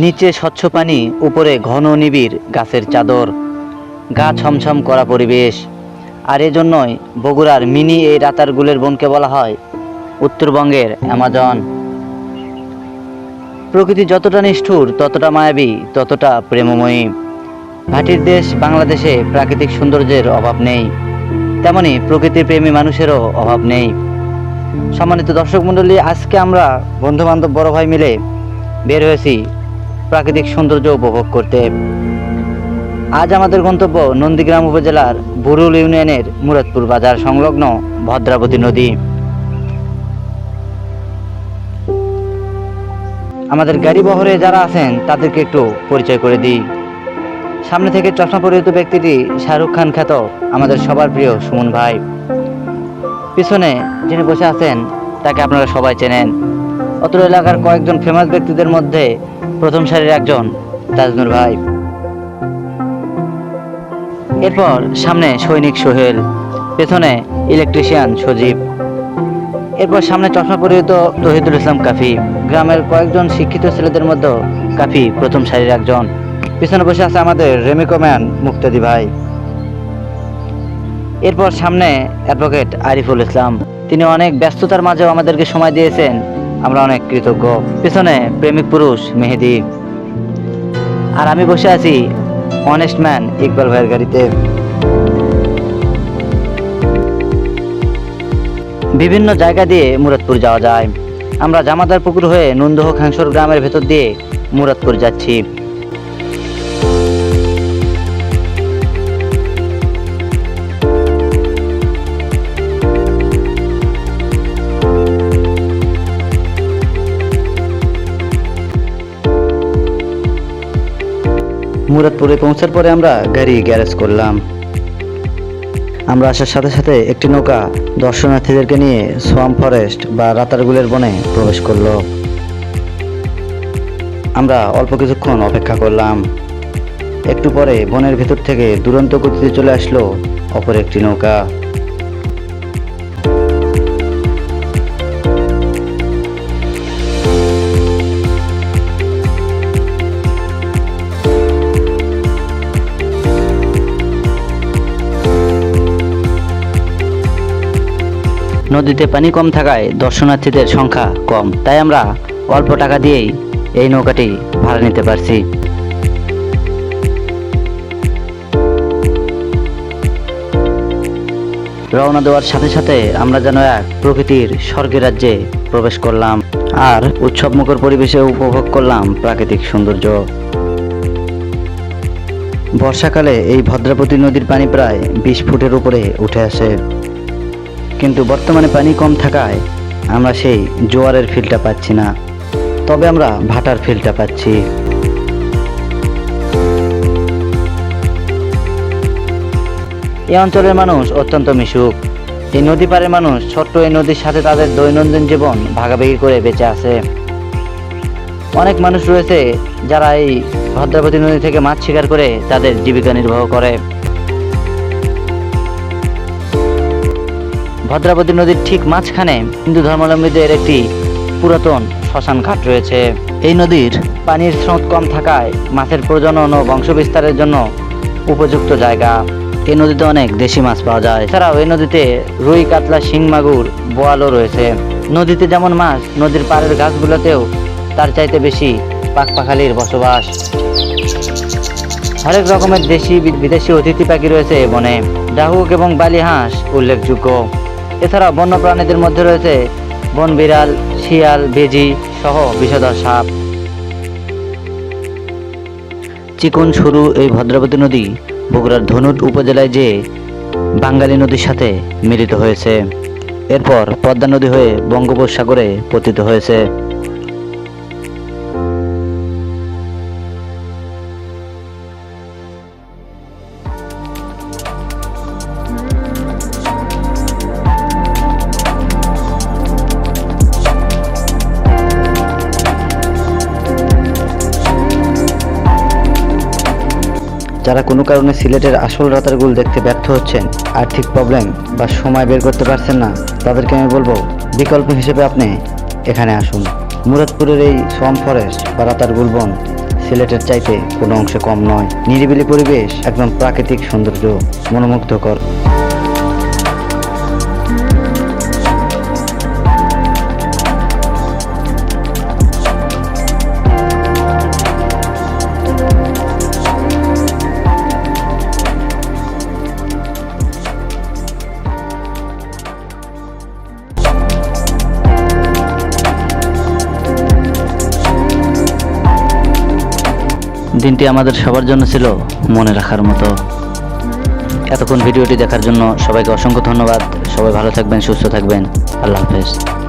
নিচে স্বচ্ছ পানি, উপরে ঘন নিবিড় গাছের চাদর, গা ছমছম করা পরিবেশ। আর এজন্যই বগুড়ার মিনি এই রাতারগুলের বনকে বলা হয় উত্তরবঙ্গের অ্যামাজন। প্রকৃতি যতটা নিষ্ঠুর, ততটা মায়াবী, ততটা প্রেমময়ী। ভাটির দেশ বাংলাদেশে প্রাকৃতিক সৌন্দর্যের অভাব নেই, তেমনি প্রকৃতির প্রেমী মানুষেরও অভাব নেই। সম্মানিত দর্শক মণ্ডলী, আজকে আমরা বন্ধু বান্ধব বড় ভাই মিলে বের হয়েছি প্রাকৃতিক সৌন্দর্য উপভোগ করতে। আজ আমাদের গন্তব্য নন্দীগ্রাম উপজেলার বুরুল ইউনিয়নের মুরাদপুর বাজার সংলগ্ন ভদ্রাবতী নদী। আমাদের গাড়ি বহরে যারা আছেন তাদেরকে একটু পরিচয় করে দিই। সামনে থেকে চশমা পরিহিত ব্যক্তিটি শাহরুখ খান খ্যাত আমাদের সবার প্রিয় সুমন ভাই। পিছনে যিনি বসে আছেন তাকে আপনারা সবাই চেনেন। অত্র এলাকার কয়েকজন ফেমাস ব্যক্তিদের মধ্যে প্রথম সারির একজন তাজনুর ভাই। এরপর সামনে সৈনিক সোহেল, পেছনে ইলেকট্রিশিয়ান সজীব। এরপর সামনে চশমা পরিহিত তহিদুল ইসলাম কাফি। গ্রামের কয়েকজন শিক্ষিত ছেলেদের মধ্যে কাফি প্রথম সারির একজন। পিছনে বসে আছে আমাদের রেমিকো ম্যান মুক্তাদি ভাই। এরপর সামনে অ্যাডভোকেট আরিফুল ইসলাম, তিনি অনেক ব্যস্ততার মাঝেও আমাদেরকে সময় দিয়েছেন, আমরা অনেক কৃতজ্ঞ। পিছনে প্রেমিক পুরুষ মেহেদি। আর আমি বসে আছি অনেস্ট ম্যান ইকবাল ভাইয়ের গাড়িতে। বিভিন্ন জায়গা দিয়ে মুরাদপুর যাওয়া যায়। আমরা জামাদার পুকুর হয়ে নন্দহ খাংসর গ্রামের ভেতর দিয়ে মুরাদপুর যাচ্ছি। মুরাদপুরে পৌঁছার পরে আমরা গাড়ি গ্যারেজ করলাম। আমরা আসার সাথে সাথে একটি নৌকা দর্শনার্থীদেরকে নিয়ে সোয়াম ফরেস্ট বা রাতারগুলের বনে প্রবেশ করলো। আমরা অল্প কিছুক্ষণ অপেক্ষা করলাম। একটু পরে বনের ভেতর থেকে দুরন্ত গতিতে চলে আসলো অপর একটি নৌকা। নদীতে পানি কম থাকায় দর্শনার্থীদের সংখ্যা কম, তাই আমরা অল্প টাকা দিয়েই এই নৌকাটি ভাড়া নিতে পারছি। রওনা দেওয়ার সাথে সাথে আমরা যেন এক প্রকৃতির স্বর্গের রাজ্যে প্রবেশ করলাম আর উৎসবমুখর পরিবেশে উপভোগ করলাম প্রাকৃতিক সৌন্দর্য। বর্ষাকালে এই ভদ্রাবতী নদীর পানি প্রায় 20 ফুটের উপরে উঠে আসে, কিন্তু বর্তমানে পানি কম থাকায় আমরা সেই জোয়ারের ফিলটা পাচ্ছি না, তবে আমরা ভাটার ফিলটা পাচ্ছি। এই অঞ্চলের মানুষ অত্যন্ত মিশুক। এই নদী পাড়ের মানুষ ছোট্ট এই নদীর সাথে তাদের দৈনন্দিন জীবন ভাগাভাগি করে বেঁচে আছে। অনেক মানুষ রয়েছে যারা এই ভদ্রাবতী নদী থেকে মাছ শিকার করে তাদের জীবিকা নির্বাহ করে। ভদ্রাবতী নদীর ঠিক মাঝখানে হিন্দু ধর্মাবলম্বীদের একটি পুরাতন শ্মশান ঘাট রয়েছে। এই নদীর পানির স্রোত কম থাকায় মাছের প্রজনন ও বংশবিস্তারের জন্য উপযুক্ত জায়গা। এই নদীতে অনেক দেশি মাছ পাওয়া যায়। এছাড়াও এই নদীতে রুই, কাতলা, শিং, মাগুর, বোয়ালও রয়েছে। নদীতে যেমন মাছ, নদীর পাড়ের গাছগুলোতেও তার চাইতে বেশি পাখপাখালির বসবাস। হরেক রকমের দেশি বিদেশি অতিথি পাখি রয়েছে বনে। ডাহুক এবং বালি হাঁস উল্লেখযোগ্য। এছাড়াও বন্য প্রাণীদের মধ্যে রয়েছে বন বিড়াল, শিয়াল, বেজি সহ বিষধর সাপ। চিকন সরু এই ভদ্রাবতী নদী বগুড়ার ধনুট উপজেলায় যে বাঙ্গালী নদীর সাথে মিলিত হয়েছে। এরপর পদ্মা নদী হয়ে বঙ্গোপসাগরে পতিত হয়েছে। যারা কোনো কারণে সিলেটের আসল রাতারগুল দেখতে ব্যর্থ হচ্ছেন, আর্থিক প্রবলেম বা সময় বের করতে পারছেন না, তাদেরকে আমি বলবো বিকল্প হিসেবে আপনি এখানে আসুন। মুরাদপুরের এই সোয়াম ফরেস্ট বা রাতারগুল বন সিলেটের চাইতে কোনো অংশে কম নয়। নিরিবিলি পরিবেশ, একদম প্রাকৃতিক সৌন্দর্য, মনোমুগ্ধকর। দিনটি আমাদের সবার জন্য ছিল মনে রাখার মতো। এতক্ষণ ভিডিওটি দেখার জন্য সবাইকে অসংখ্য ধন্যবাদ। সবাই ভালো থাকবেন, সুস্থ থাকবেন। আল্লাহ হাফেজ।